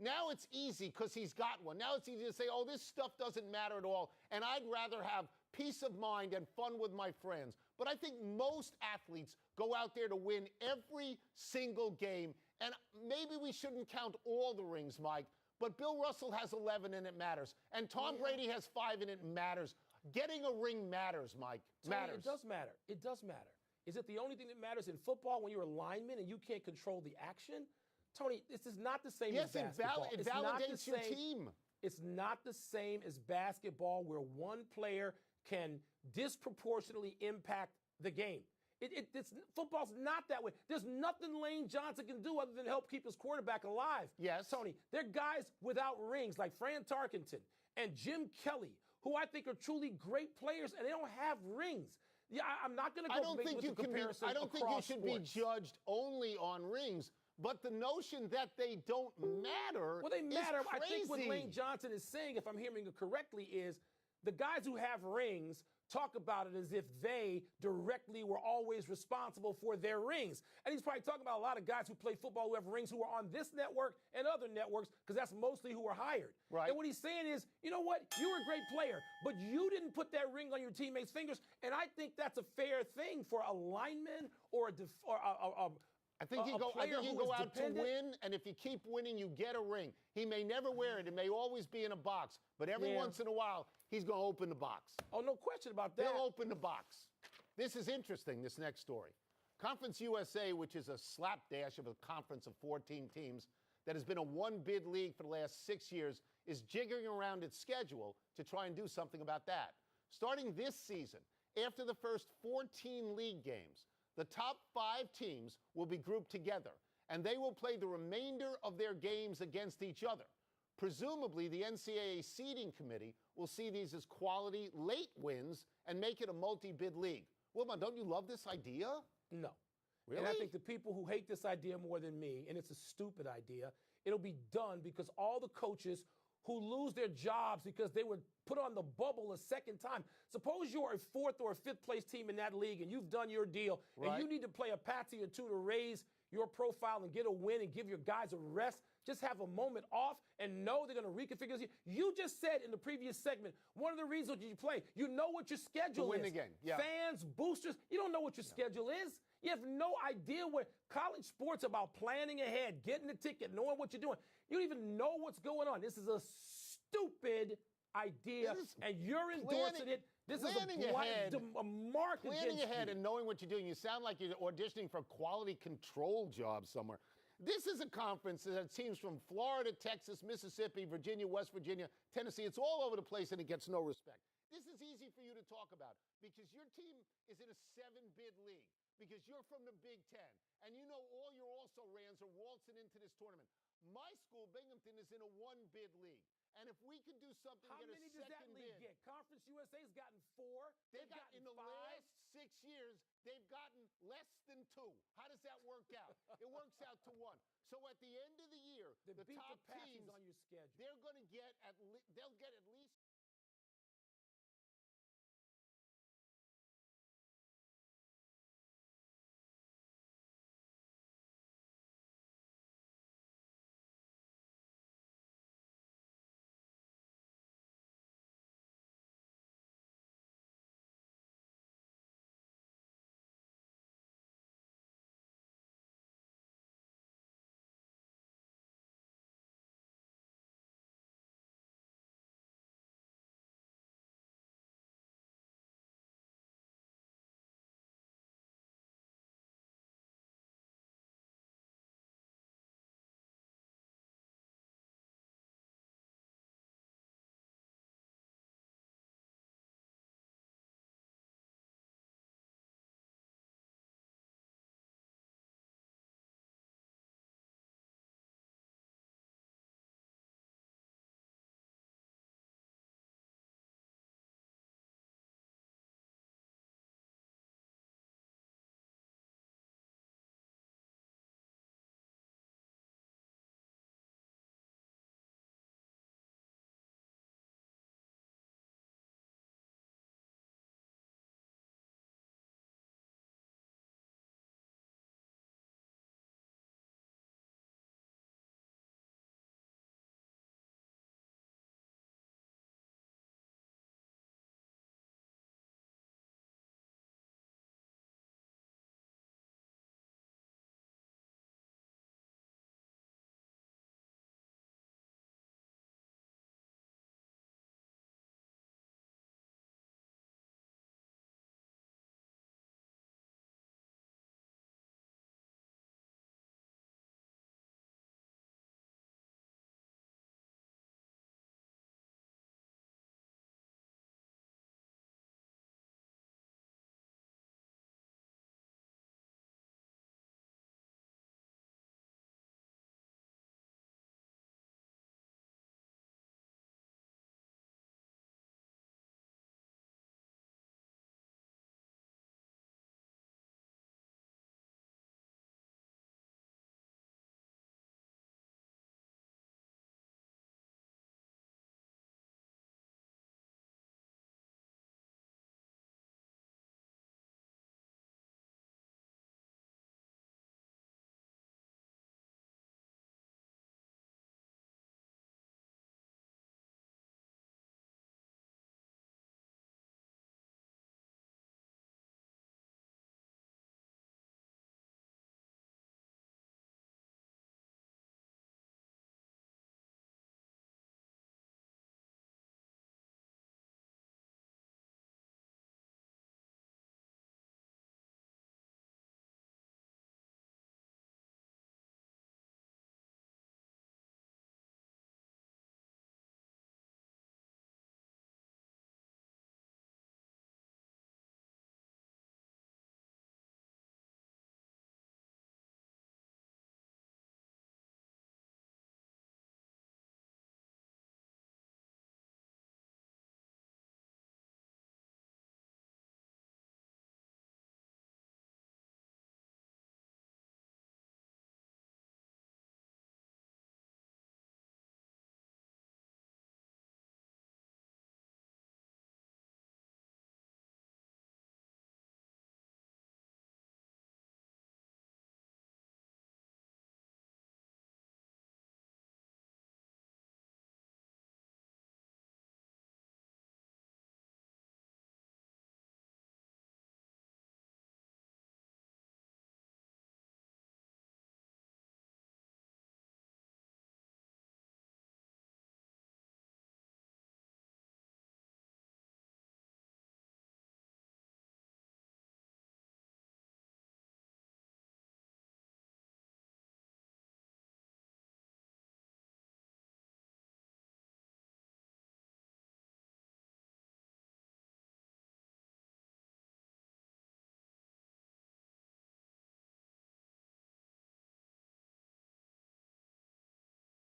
Now it's easy because he's got one. Now it's easy to say, oh, this stuff doesn't matter at all, and I'd rather have peace of mind and fun with my friends. But I think most athletes go out there to win every single game, and maybe we shouldn't count all the rings, Mike, but Bill Russell has 11 and it matters, and Tom Brady has 5 and it matters. Getting a ring matters, Mike. Tony, matters. It does matter. It does matter. Is it the only thing that matters in football when you're a lineman and you can't control the action? Tony, this is not the same as basketball. Yes, it validates your team. It's not the same as basketball where one player can disproportionately impact the game. Football's not that way. There's nothing Lane Johnson can do other than help keep his quarterback alive. Yes. Tony, they're guys without rings like Fran Tarkenton and Jim Kelly, who I think are truly great players, and they don't have rings. Yeah, I'm not going to go with the comparison. I don't think you should be judged only on rings. But the notion that they don't matter Well, they matter. is crazy. I think what Lane Johnson is saying, if I'm hearing it correctly, is the guys who have rings talk about it as if they directly were always responsible for their rings. And he's probably talking about a lot of guys who play football who have rings who are on this network and other networks because that's mostly who are hired. Right. And what he's saying is, you know what? You were a great player, but you didn't put that ring on your teammates' fingers. And I think that's a fair thing for a lineman or I think you go out to win, and if you keep winning, you get a ring. He may never wear it. It may always be in a box. But every once in a while, he's going to open the box. Oh, no question about that. He'll open the box. This is interesting, this next story. Conference USA, which is a slapdash of a conference of 14 teams that has been a one-bid league for the last 6 years, is jiggering around its schedule to try and do something about that. Starting this season, after the first 14 league games, the top 5 teams will be grouped together, and they will play the remainder of their games against each other. Presumably, the NCAA seeding committee will see these as quality late wins and make it a multi-bid league. Wilma, don't you love this idea? No. Really? And I think the people who hate this idea more than me, and it's a stupid idea, it'll be done because all the coaches who lose their jobs because they were put on the bubble a second time. Suppose you're a 4th or 5th place team in that league and you've done your deal and you need to play a patsy or two to raise your profile and get a win and give your guys a rest. Just have a moment off and know they're going to reconfigure. You just said in the previous segment, one of the reasons you play, you know what your schedule is. To win again. Yeah. Fans, boosters, you don't know what your schedule is. You have no idea what college sports about planning ahead, getting the ticket, knowing what you're doing. You don't even know what's going on. This is a stupid idea, and you're endorsing it. This is a mark planning ahead and knowing what you're doing. You sound like you're auditioning for a quality control job somewhere. This is a conference that has teams from Florida, Texas, Mississippi, Virginia, West Virginia, Tennessee. It's all over the place, and it gets no respect. This is easy for you to talk about because your team is in a 7-bid league, because you're from the Big Ten, and you know all your also-rans are waltzing into this tournament. My school, Binghamton, is in a 1-bid league. And if we could do something to get a second bid. How many does that league get? Conference USA's gotten 4. They've gotten in the last 6 years, they've gotten less than 2. How does that work out? It works out to 1. So at the end of the year, the top teams on your schedule. They're going to get they'll get at least